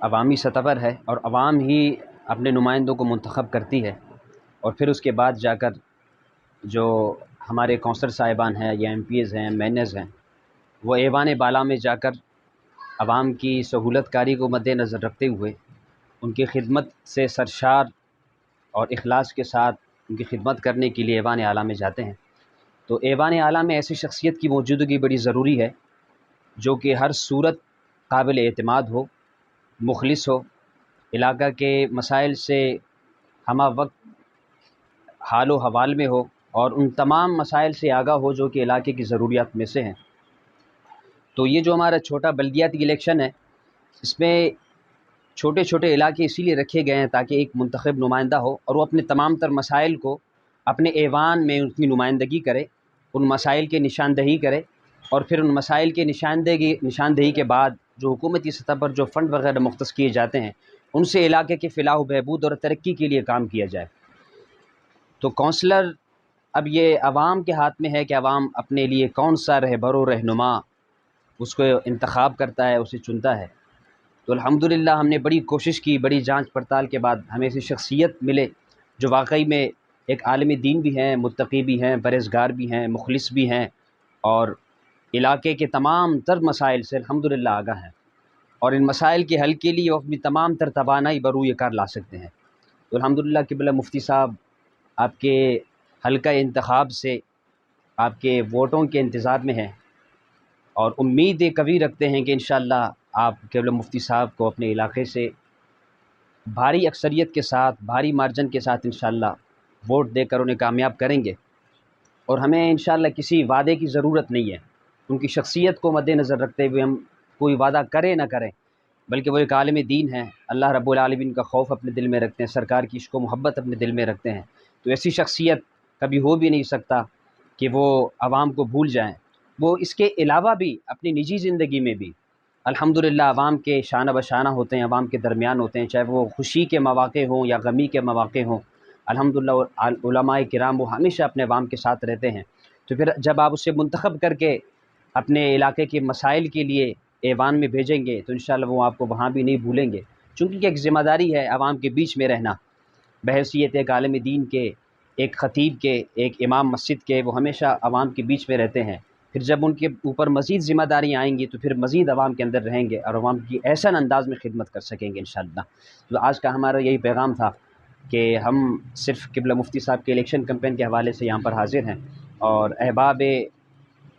عوامی سطح پر ہے اور عوام ہی اپنے نمائندوں کو منتخب کرتی ہے، اور پھر اس کے بعد جا کر جو ہمارے کونسلر صاحبان ہیں یا ایم پی ایز ہیں، مینرز ہیں، وہ ایوان بالا میں جا کر عوام کی سہولت کاری کو مد نظر رکھتے ہوئے ان کی خدمت سے سرشار اور اخلاص کے ساتھ ان کی خدمت کرنے کے لیے ایوان اعلیٰ میں جاتے ہیں۔ تو ایوان اعلیٰ میں ایسی شخصیت کی موجودگی بڑی ضروری ہے جو کہ ہر صورت قابل اعتماد ہو، مخلص ہو، علاقہ کے مسائل سے ہمہ وقت حال و حوال میں ہو، اور ان تمام مسائل سے آگاہ ہو جو کہ علاقے کی ضروریات میں سے ہیں۔ تو یہ جو ہمارا چھوٹا بلدیاتی الیکشن ہے، اس میں چھوٹے چھوٹے علاقے اسی لیے رکھے گئے ہیں تاکہ ایک منتخب نمائندہ ہو اور وہ اپنے تمام تر مسائل کو اپنے ایوان میں ان کی نمائندگی کرے، ان مسائل کی نشاندہی کرے، اور پھر ان مسائل کے نشاندہی کے بعد جو حکومتی سطح پر جو فنڈ وغیرہ مختص کیے جاتے ہیں ان سے علاقے کے فلاح و بہبود اور ترقی کے لیے کام کیا جائے۔ تو کونسلر اب یہ عوام کے ہاتھ میں ہے کہ عوام اپنے لیے کون سا رہبر و رہنما اس کو انتخاب کرتا ہے، اسے چنتا ہے۔ تو الحمدللہ ہم نے بڑی کوشش کی، بڑی جانچ پڑتال کے بعد ہمیں ایسی شخصیت ملے جو واقعی میں ایک عالم دین بھی ہیں، متقی بھی ہیں، پرہیزگار بھی ہیں، مخلص بھی ہیں، اور علاقے کے تمام تر مسائل سے الحمدللہ آگاہ ہیں، اور ان مسائل کے حل کے لیے وہ اپنی تمام تر توانائی بروئے کار لا سکتے ہیں۔ تو الحمدللہ قبلہ مفتی صاحب آپ کے حلقہ انتخاب سے آپ کے ووٹوں کے انتظار میں ہیں، اور امید قوی رکھتے ہیں کہ انشاءاللہ آپ قبلہ مفتی صاحب کو اپنے علاقے سے بھاری اکثریت کے ساتھ، بھاری مارجن کے ساتھ انشاءاللہ ووٹ دے کر انہیں کامیاب کریں گے۔ اور ہمیں انشاءاللہ کسی وعدے کی ضرورت نہیں ہے، ان کی شخصیت کو مد نظر رکھتے ہوئے ہم کوئی وعدہ کریں نہ کریں، بلکہ وہ ایک عالم دین ہیں، اللہ رب العالمین کا خوف اپنے دل میں رکھتے ہیں، سرکار کی عشق و محبت اپنے دل میں رکھتے ہیں۔ تو ایسی شخصیت کبھی ہو بھی نہیں سکتا کہ وہ عوام کو بھول جائیں۔ وہ اس کے علاوہ بھی اپنی نجی زندگی میں بھی الحمدللہ عوام کے شانہ بشانہ ہوتے ہیں، عوام کے درمیان ہوتے ہیں، چاہے وہ خوشی کے مواقع ہوں یا غمی کے مواقع ہوں۔ الحمدللہ علماء کرام وہ ہمیشہ اپنے عوام کے ساتھ رہتے ہیں۔ تو پھر جب آپ اسے منتخب کر کے اپنے علاقے کے مسائل کے لیے ایوان میں بھیجیں گے تو انشاءاللہ وہ آپ کو وہاں بھی نہیں بھولیں گے، چونکہ ایک ذمہ داری ہے عوام کے بیچ میں رہنا، بحیثیت ایک عالم دین کے، ایک خطیب کے، ایک امام مسجد کے، وہ ہمیشہ عوام کے بیچ میں رہتے ہیں۔ پھر جب ان کے اوپر مزید ذمہ داریاں آئیں گی تو پھر مزید عوام کے اندر رہیں گے اور عوام کی احسن انداز میں خدمت کر سکیں گے انشاءاللہ۔ تو آج کا ہمارا یہی پیغام تھا کہ ہم صرف قبلہ مفتی صاحب کے الیکشن کمپین کے حوالے سے یہاں پر حاضر ہیں، اور احباب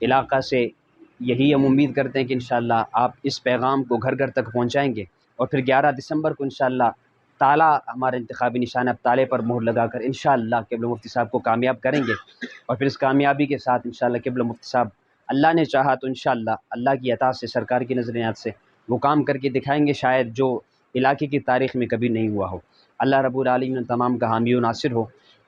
علاقہ سے یہی ہم امید کرتے ہیں کہ انشاءاللہ آپ اس پیغام کو گھر گھر تک پہنچائیں گے، اور پھر 11 دسمبر کو انشاءاللہ تالا ہمارا انتخابی نشان ہے، اب تالے پر مہر لگا کر انشاءاللہ قبلہ مفتی صاحب کو کامیاب کریں گے، اور پھر اس کامیابی کے ساتھ انشاءاللہ قبلہ مفتی صاحب اللہ نے چاہا تو انشاءاللہ اللہ کی عطا سے، سرکار کی نظریات سے وہ کام کر کے دکھائیں گے شاید جو علاقے کی تاریخ میں کبھی نہیں ہوا ہو۔ اللہ رب العالمین تمام کا حامی و ناصر ہو۔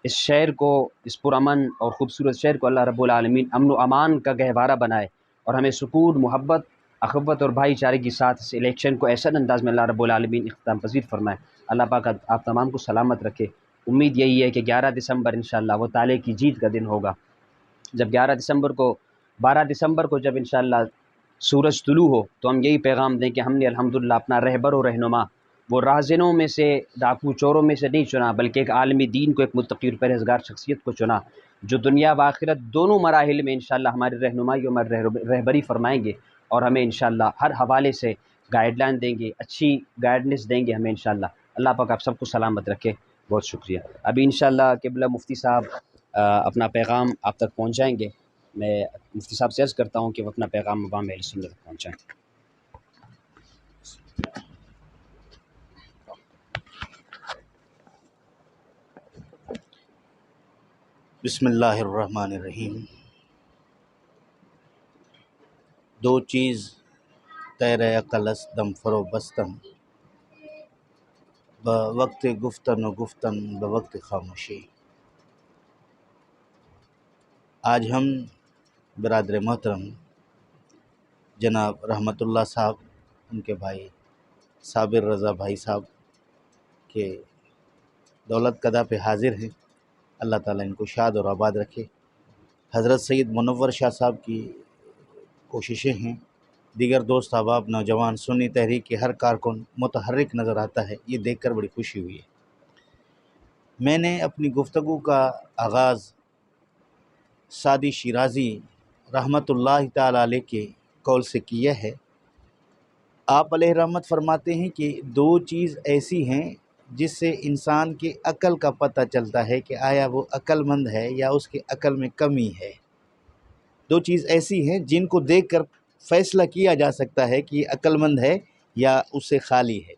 اس شہر کو، اس پرامن اور خوبصورت شہر کو اللہ رب العالمین امن و امان کا گہوارہ بنائے، اور ہمیں سکون، محبت، اخوت اور بھائی چارے کے ساتھ اس الیکشن کو ایسا انداز میں اللہ رب العالمین اختتام پذیر فرمائے۔ اللہ پاک آپ تمام کو سلامت رکھے۔ امید یہی ہے کہ 11 دسمبر انشاءاللہ وہ تالے کی جیت کا دن ہوگا، جب 12 دسمبر کو جب انشاءاللہ سورج طلوع ہو تو ہم یہی پیغام دیں کہ ہم نے الحمدللہ اپنا رہبر و رہنما وہ رازنوں میں سے، ڈاکو چوروں میں سے نہیں چنا، بلکہ ایک عالمی دین کو، ایک متقی اور پرہیزگار شخصیت کو چنا جو دنیا و آخرت دونوں مراحل میں انشاءاللہ ہماری رہنمائی اور ہماری رہبری فرمائیں گے، اور ہمیں انشاءاللہ ہر حوالے سے گائیڈ لائن دیں گے، اچھی گائیڈنس دیں گے ہمیں انشاءاللہ۔ اللہ پاک آپ سب کو سلامت رکھے۔ بہت شکریہ۔ ابھی انشاءاللہ قبلہ مفتی صاحب اپنا پیغام آپ تک پہنچائیں گے۔ میں مفتی صاحب سے عرض کرتا ہوں کہ وہ اپنا پیغام عوام اہل سنت تک پہنچائیں۔ بسم اللہ الرحمن الرحیم۔ دو چیز تیر عقل است دم فرو بستن، وقت گفتن و گفتن وقت خاموشی۔ آج ہم برادر محترم جناب رحمت اللہ صاحب، ان کے بھائی صابر رضا بھائی صاحب کے دولت قدہ پہ حاضر ہیں۔ اللہ تعالیٰ ان کو شاد اور آباد رکھے۔ حضرت سید منور شاہ صاحب کی کوششیں ہیں دیگر دوست احباب نوجوان سنی تحریک کے ہر کارکن متحرک نظر آتا ہے، یہ دیکھ کر بڑی خوشی ہوئی ہے۔ میں نے اپنی گفتگو کا آغاز سعدی شیرازی رحمۃ اللہ تعالی علیہ کے قول سے کیا ہے۔ آپ علیہ رحمت فرماتے ہیں کہ دو چیز ایسی ہیں جس سے انسان کی عقل کا پتہ چلتا ہے کہ آیا وہ عقل مند ہے یا اس کی عقل میں کمی ہے۔ دو چیز ایسی ہیں جن کو دیکھ کر فیصلہ کیا جا سکتا ہے کہ یہ عقل مند ہے یا اس سے خالی ہے۔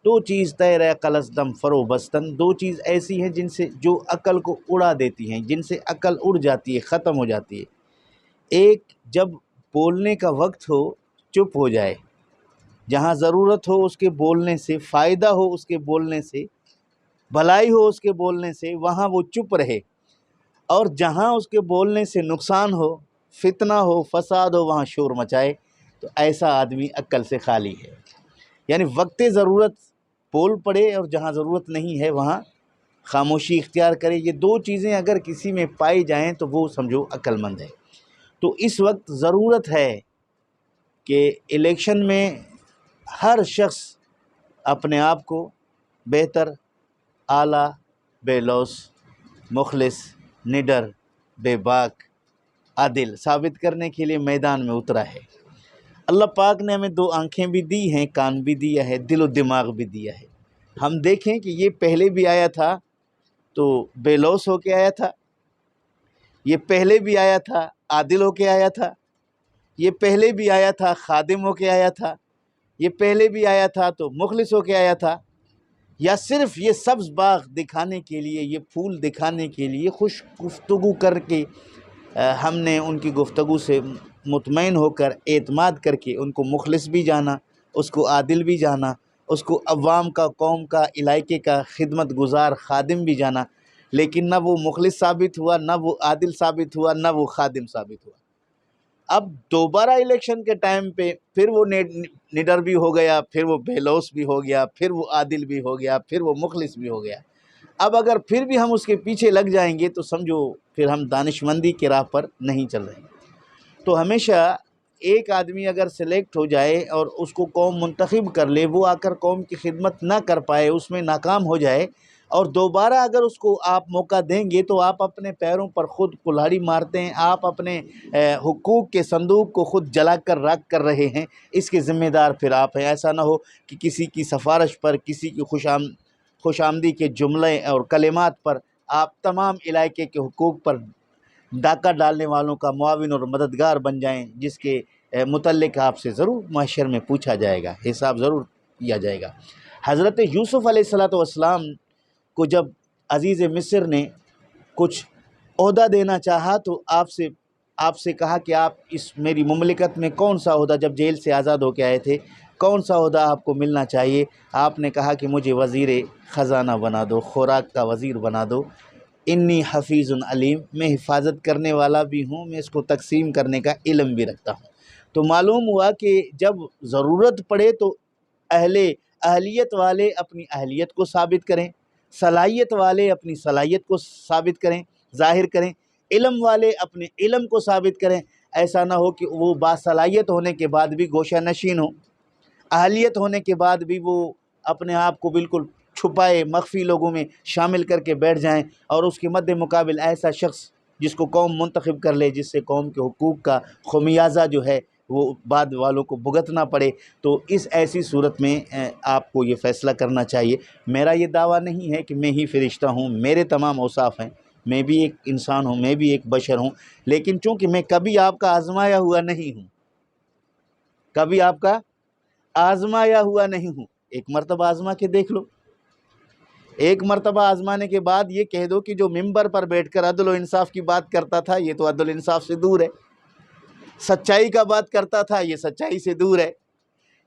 دو چیز تیر عقل از دم فرو بستن، دو چیز ایسی ہیں جن سے جو عقل کو اڑا دیتی ہیں، جن سے عقل اڑ جاتی ہے، ختم ہو جاتی ہے۔ ایک جب بولنے کا وقت ہو چپ ہو جائے، جہاں ضرورت ہو اس کے بولنے سے، فائدہ ہو اس کے بولنے سے، بھلائی ہو اس کے بولنے سے، وہاں وہ چپ رہے، اور جہاں اس کے بولنے سے نقصان ہو، فتنہ ہو، فساد ہو، وہاں شور مچائے، تو ایسا آدمی عقل سے خالی ہے۔ یعنی وقت ضرورت بول پڑے اور جہاں ضرورت نہیں ہے وہاں خاموشی اختیار کرے۔ یہ دو چیزیں اگر کسی میں پائی جائیں تو وہ سمجھو عقل مند ہے۔ تو اس وقت ضرورت ہے کہ الیکشن میں ہر شخص اپنے آپ کو بہتر، اعلیٰ، بے لوث، مخلص، نڈر، بے باک، عادل ثابت کرنے کے لیے میدان میں اترا ہے۔ اللہ پاک نے ہمیں دو آنکھیں بھی دی ہیں، کان بھی دیا ہے، دل و دماغ بھی دیا ہے۔ ہم دیکھیں کہ یہ پہلے بھی آیا تھا تو بے لوث ہو کے آیا تھا، یہ پہلے بھی آیا تھا عادل ہو کے آیا تھا، یہ پہلے بھی آیا تھا خادم ہو کے آیا تھا، یہ پہلے بھی آیا تھا تو مخلص ہو کے آیا تھا، یا صرف یہ سبز باغ دکھانے کے لیے، یہ پھول دکھانے کے لیے خوش گفتگو کر کے ہم نے ان کی گفتگو سے مطمئن ہو کر اعتماد کر کے ان کو مخلص بھی جانا، اس کو عادل بھی جانا، اس کو عوام کا، قوم کا، علاقے کا خدمت گزار خادم بھی جانا، لیکن نہ وہ مخلص ثابت ہوا، نہ وہ عادل ثابت ہوا، نہ وہ خادم ثابت ہوا۔ اب دوبارہ الیکشن کے ٹائم پہ پھر وہ نڈر بھی ہو گیا، پھر وہ بے لوث بھی ہو گیا، پھر وہ عادل بھی ہو گیا، پھر وہ مخلص بھی ہو گیا۔ اب اگر پھر بھی ہم اس کے پیچھے لگ جائیں گے تو سمجھو پھر ہم دانشمندی کی راہ پر نہیں چل رہے۔ تو ہمیشہ ایک آدمی اگر سلیکٹ ہو جائے اور اس کو قوم منتخب کر لے، وہ آ کر قوم کی خدمت نہ کر پائے، اس میں ناکام ہو جائے، اور دوبارہ اگر اس کو آپ موقع دیں گے تو آپ اپنے پیروں پر خود کلہاڑی مارتے ہیں، آپ اپنے حقوق کے صندوق کو خود جلا کر راکھ کر رہے ہیں۔ اس کے ذمہ دار پھر آپ ہیں۔ ایسا نہ ہو کہ کسی کی سفارش پر، کسی کی خوش آمدی کے جملے اور کلمات پر آپ تمام علاقے کے حقوق پر ڈاکہ ڈالنے والوں کا معاون اور مددگار بن جائیں، جس کے متعلق آپ سے ضرور محشر میں پوچھا جائے گا، حساب ضرور کیا جائے گا۔ حضرت یوسف علیہ السلام کو جب عزیز مصر نے کچھ عہدہ دینا چاہا تو آپ سے کہا کہ آپ اس میری مملکت میں کون سا عہدہ، جب جیل سے آزاد ہو کے آئے تھے، کون سا عہدہ آپ کو ملنا چاہیے؟ آپ نے کہا کہ مجھے وزیر خزانہ بنا دو، خوراک کا وزیر بنا دو۔ انی حفیظ علیم، میں حفاظت کرنے والا بھی ہوں، میں اس کو تقسیم کرنے کا علم بھی رکھتا ہوں۔ تو معلوم ہوا کہ جب ضرورت پڑے تو اہلیت والے اپنی اہلیت کو ثابت کریں، صلاحیت والے اپنی صلاحیت کو ثابت کریں، ظاہر کریں، علم والے اپنے علم کو ثابت کریں۔ ایسا نہ ہو کہ وہ باصلاحیت ہونے کے بعد بھی گوشہ نشین ہو، اہلیت ہونے کے بعد بھی وہ اپنے آپ کو بالکل چھپائے مخفی لوگوں میں شامل کر کے بیٹھ جائیں، اور اس کے مد مقابل ایسا شخص جس کو قوم منتخب کر لے، جس سے قوم کے حقوق کا خمیازہ جو ہے وہ بعد والوں کو بھگتنا پڑے۔ تو اس ایسی صورت میں آپ کو یہ فیصلہ کرنا چاہیے۔ میرا یہ دعویٰ نہیں ہے کہ میں ہی فرشتہ ہوں، میرے تمام اوصاف ہیں، میں بھی ایک انسان ہوں، میں بھی ایک بشر ہوں، لیکن چونکہ میں کبھی آپ کا آزمایا ہوا نہیں ہوں، کبھی آپ کا آزمایا ہوا نہیں ہوں، ایک مرتبہ آزما کے دیکھ لو۔ ایک مرتبہ آزمانے کے بعد یہ کہہ دو کہ جو ممبر پر بیٹھ کر عدل و انصاف کی بات کرتا تھا یہ تو عدل و انصاف سے دور ہے، سچائی کا بات کرتا تھا یہ سچائی سے دور ہے،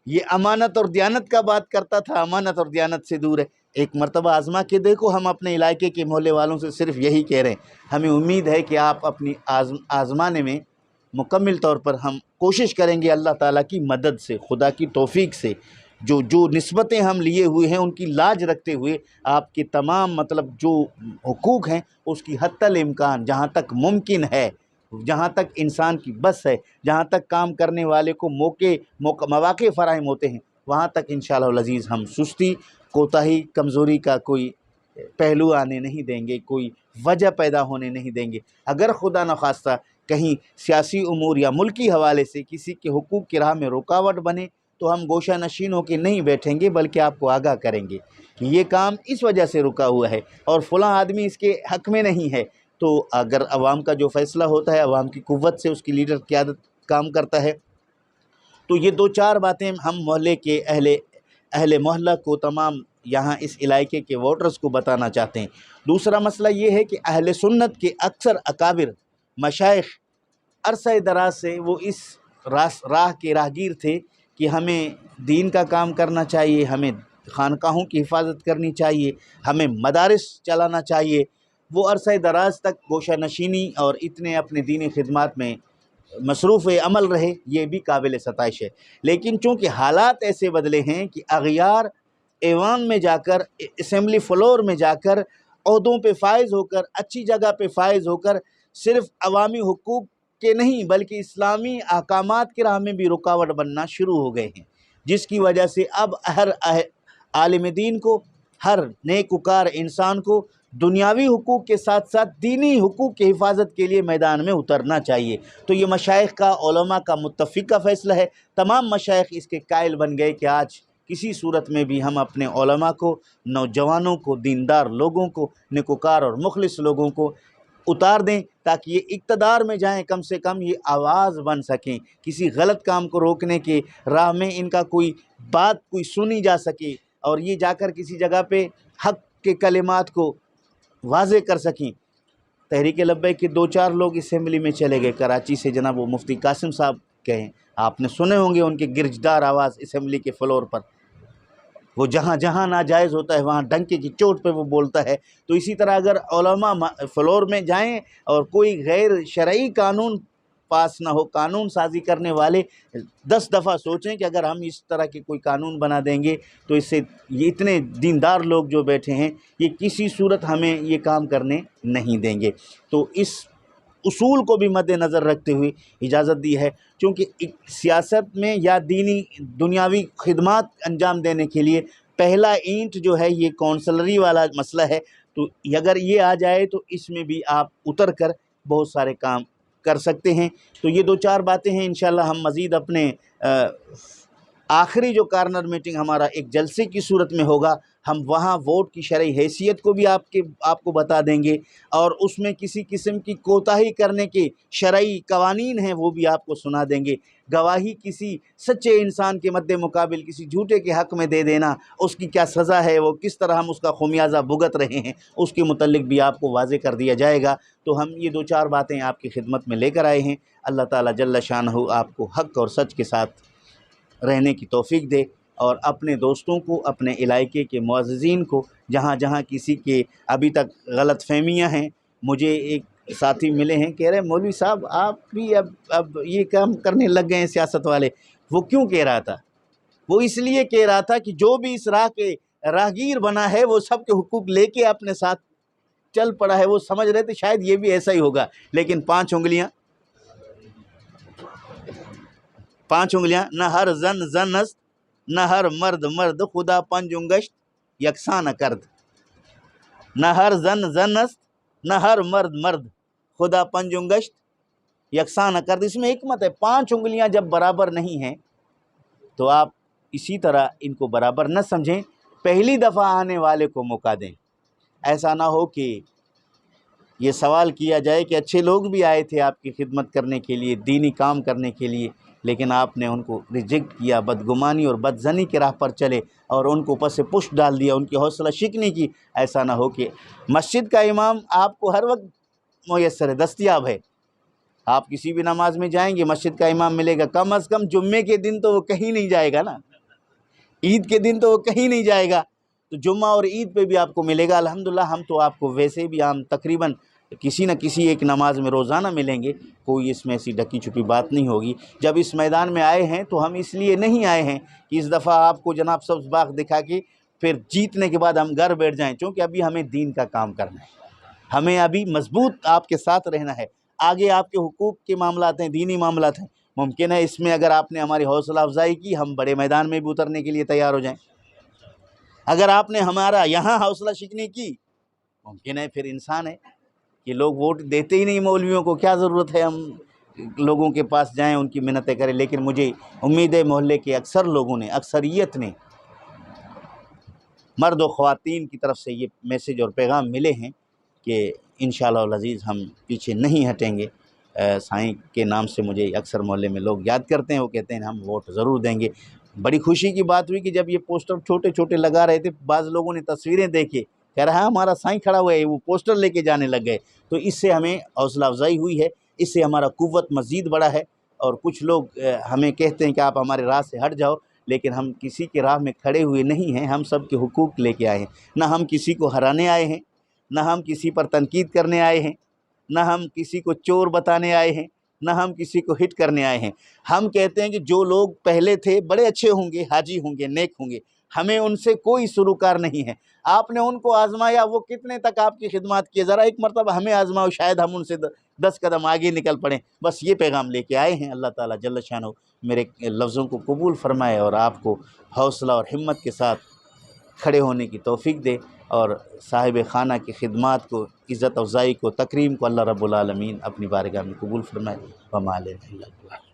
یہ امانت اور دیانت کا بات کرتا تھا امانت اور دیانت سے دور ہے۔ ایک مرتبہ آزما کے دیکھو۔ ہم اپنے علاقے کے محلے والوں سے صرف یہی کہہ رہے ہیں، ہمیں امید ہے کہ آپ اپنی آزمانے میں مکمل طور پر ہم کوشش کریں گے اللہ تعالیٰ کی مدد سے، خدا کی توفیق سے، جو نسبتیں ہم لیے ہوئے ہیں ان کی لاج رکھتے ہوئے آپ کے تمام جو حقوق ہیں اس کی حتی الامکان جہاں تک ممکن ہے جہاں تک انسان کی بس ہے، جہاں تک کام کرنے والے کو مواقع فراہم ہوتے ہیں، وہاں تک انشاءاللہ العزیز ہم سستی، کوتاہی، کمزوری کا کوئی پہلو آنے نہیں دیں گے، کوئی وجہ پیدا ہونے نہیں دیں گے۔ اگر خدا نخواستہ کہیں سیاسی امور یا ملکی حوالے سے کسی کے حقوق کی راہ میں رکاوٹ بنے تو ہم گوشہ نشین ہو کے نہیں بیٹھیں گے، بلکہ آپ کو آگاہ کریں گے کہ یہ کام اس وجہ سے رکا ہوا ہے اور فلاں آدمی اس کے حق میں نہیں ہے۔ تو اگر عوام کا جو فیصلہ ہوتا ہے، عوام کی قوت سے اس کی لیڈر قیادت کام کرتا ہے، تو یہ دو چار باتیں ہم محلے کے اہل محلہ کو، تمام یہاں اس علاقے کے ووٹرز کو بتانا چاہتے ہیں۔ دوسرا مسئلہ یہ ہے کہ اہل سنت کے اکثر اکابر مشائخ عرصہ دراز سے وہ اس راہ کے راہگیر تھے کہ ہمیں دین کا کام کرنا چاہیے، ہمیں خانقاہوں کی حفاظت کرنی چاہیے، ہمیں مدارس چلانا چاہیے۔ وہ عرصہ دراز تک گوشہ نشینی اور اتنے اپنے دینی خدمات میں مصروف عمل رہے، یہ بھی قابل ستائش ہے۔ لیکن چونکہ حالات ایسے بدلے ہیں کہ اغیار ایوان میں جا کر، اسمبلی فلور میں جا کر عہدوں پہ فائز ہو کر، اچھی جگہ پہ فائز ہو کر صرف عوامی حقوق کے نہیں بلکہ اسلامی احکامات کی راہ میں بھی رکاوٹ بننا شروع ہو گئے ہیں، جس کی وجہ سے اب ہر عالم دین کو، ہر نیک وکار انسان کو دنیاوی حقوق کے ساتھ ساتھ دینی حقوق کی حفاظت کے لیے میدان میں اترنا چاہیے۔ تو یہ مشائخ کا، علماء کا متفقہ فیصلہ ہے۔ تمام مشائخ اس کے قائل بن گئے کہ آج کسی صورت میں بھی ہم اپنے علماء کو، نوجوانوں کو، دیندار لوگوں کو، نیکوکار اور مخلص لوگوں کو اتار دیں تاکہ یہ اقتدار میں جائیں، کم سے کم یہ آواز بن سکیں، کسی غلط کام کو روکنے کے راہ میں ان کا کوئی بات کوئی سنی جا سکے اور یہ جا کر کسی جگہ پہ حق کے کلمات کو واضح کر سکیں۔ تحریک لبیک کے دو چار لوگ اسمبلی میں چلے گئے کراچی سے، جناب وہ مفتی قاسم صاحب کہیں، آپ نے سنے ہوں گے ان کے گرجدار آواز اسمبلی کے فلور پر، وہ جہاں جہاں ناجائز ہوتا ہے وہاں ڈنکے کی چوٹ پہ وہ بولتا ہے۔ تو اسی طرح اگر علماء فلور میں جائیں اور کوئی غیر شرعی قانون پاس نہ ہو، قانون سازی کرنے والے 10 دفعہ سوچیں کہ اگر ہم اس طرح کے کوئی قانون بنا دیں گے تو اس سے یہ اتنے دیندار لوگ جو بیٹھے ہیں یہ کسی صورت ہمیں یہ کام کرنے نہیں دیں گے۔ تو اس اصول کو بھی مد نظر رکھتے ہوئے اجازت دی ہے، چونکہ سیاست میں یا دینی دنیاوی خدمات انجام دینے کے لیے پہلا اینٹ جو ہے یہ کونسلری والا مسئلہ ہے، تو اگر یہ آ جائے تو اس میں بھی آپ اتر کر بہت سارے کام کر سکتے ہیں۔ تو یہ دو چار باتیں ہیں، انشاءاللہ ہم مزید اپنے آخری جو کارنر میٹنگ ہمارا ایک جلسے کی صورت میں ہوگا، ہم وہاں ووٹ کی شرعی حیثیت کو بھی آپ کو بتا دیں گے، اور اس میں کسی قسم کی کوتاہی کرنے کے شرعی قوانین ہیں وہ بھی آپ کو سنا دیں گے۔ گواہی کسی سچے انسان کے مد مقابل کسی جھوٹے کے حق میں دے دینا، اس کی کیا سزا ہے، وہ کس طرح ہم اس کا خمیازہ بھگت رہے ہیں، اس کے متعلق بھی آپ کو واضح کر دیا جائے گا۔ تو ہم یہ دو چار باتیں آپ کی خدمت میں لے کر آئے ہیں۔ اللہ تعالیٰ جل شانہ آپ کو حق اور سچ کے ساتھ رہنے کی توفیق دے، اور اپنے دوستوں کو، اپنے علاقے کے معززین کو، جہاں جہاں کسی کے ابھی تک غلط فہمیاں ہیں، مجھے ایک ساتھی ملے ہیں کہہ رہے مولوی صاحب آپ بھی اب یہ کام کرنے لگ گئے ہیں سیاست والے۔ وہ کیوں کہہ رہا تھا؟ وہ اس لیے کہہ رہا تھا کہ جو بھی اس راہ کے راہگیر بنا ہے وہ سب کے حقوق لے کے اپنے ساتھ چل پڑا ہے۔ وہ سمجھ رہے تھے شاید یہ بھی ایسا ہی ہوگا، لیکن 5 انگلیاں نہ ہر زن زن است، نہ ہر مرد مرد، خدا 5 انگشت یکساں نہ کرد۔ نہ ہر زن زن است، نہ ہر مرد مرد، خدا 5 انگشت یکساں نہ کرد۔ اس میں حکمت ہے، 5 انگلیاں جب برابر نہیں ہیں تو آپ اسی طرح ان کو برابر نہ سمجھیں، پہلی دفعہ آنے والے کو موقع دیں۔ ایسا نہ ہو کہ یہ سوال کیا جائے کہ اچھے لوگ بھی آئے تھے آپ کی خدمت کرنے کے لیے، دینی کام کرنے کے لیے، لیکن آپ نے ان کو ریجیکٹ کیا، بدگمانی اور بدظنی کے راہ پر چلے اور ان کو پس پشت ڈال دیا، ان کی حوصلہ شکنی کی۔ ایسا نہ ہو کہ مسجد کا امام آپ کو ہر وقت میسر ہے، دستیاب ہے، آپ کسی بھی نماز میں جائیں گے مسجد کا امام ملے گا، کم از کم جمعے کے دن تو وہ کہیں نہیں جائے گا نا، عید کے دن تو وہ کہیں نہیں جائے گا، تو جمعہ اور عید پہ بھی آپ کو ملے گا۔ الحمدللہ ہم تو آپ کو ویسے بھی عام تقریباً کسی نہ کسی ایک نماز میں روزانہ ملیں گے، کوئی اس میں ایسی ڈھکی چھپی بات نہیں ہوگی۔ جب اس میدان میں آئے ہیں تو ہم اس لیے نہیں آئے ہیں کہ اس دفعہ آپ کو جناب سبز باغ دکھا کے پھر جیتنے کے بعد ہم گھر بیٹھ جائیں، چونکہ ابھی ہمیں دین کا کام کرنا ہے، ہمیں ابھی مضبوط آپ کے ساتھ رہنا ہے۔ آگے آپ کے حقوق کے معاملات ہیں، دینی معاملات ہیں، ممکن ہے اس میں اگر آپ نے ہماری حوصلہ افزائی کی ہم بڑے میدان میں بھی اترنے کے لیے تیار ہو جائیں۔ اگر آپ نے ہمارا یہاں حوصلہ شکنی کی، ممکن ہے پھر انسان ہے کہ لوگ ووٹ دیتے ہی نہیں مولویوں کو، کیا ضرورت ہے ہم لوگوں کے پاس جائیں ان کی منتیں کریں۔ لیکن مجھے امید ہے محلے کے اکثر لوگوں نے، اکثریت نے، مرد و خواتین کی طرف سے یہ میسج اور پیغام ملے ہیں کہ انشاءاللہ العزیز ہم پیچھے نہیں ہٹیں گے۔ سائیں کے نام سے مجھے اکثر محلے میں لوگ یاد کرتے ہیں، وہ کہتے ہیں ہم ووٹ ضرور دیں گے۔ بڑی خوشی کی بات ہوئی کہ جب یہ پوسٹر چھوٹے چھوٹے لگا رہے تھے، بعض لوگوں نے تصویریں دیکھے، کہہ رہا ہے ہمارا سائیں کھڑا ہوا ہے، وہ پوسٹر لے کے جانے لگ گئے۔ تو اس سے ہمیں حوصلہ افزائی ہوئی ہے، اس سے ہمارا قوت مزید بڑا ہے۔ اور کچھ لوگ ہمیں کہتے ہیں کہ آپ ہمارے راہ سے ہٹ جاؤ، لیکن ہم کسی کے راہ میں کھڑے ہوئے نہیں ہیں، ہم سب کے حقوق لے کے آئے ہیں۔ نہ ہم کسی کو ہرانے آئے ہیں، نہ ہم کسی پر تنقید کرنے آئے ہیں، نہ ہم کسی کو چور بتانے آئے ہیں، نہ ہم کسی کو ہٹ کرنے آئے ہیں۔ ہم کہتے ہیں کہ جو لوگ پہلے تھے بڑے اچھے ہوں گے، حاجی ہوں گے، نیک ہوں گے، ہمیں ان سے کوئی سروکار نہیں ہے۔ آپ نے ان کو آزمایا، وہ کتنے تک آپ کی خدمات کیے، ذرا ایک مرتبہ ہمیں آزماؤ، شاید ہم ان سے 10 قدم آگے نکل پڑیں۔ بس یہ پیغام لے کے آئے ہیں۔ اللہ تعالیٰ جل شانہ میرے لفظوں کو قبول فرمائے اور آپ کو حوصلہ اور ہمت کے ساتھ کھڑے ہونے کی توفیق دے، اور صاحب خانہ کی خدمات کو، عزت افزائی کو، تکریم کو اللہ رب العالمین اپنی بارگاہ میں قبول فرمائے۔ وما علینا الا البلاغ۔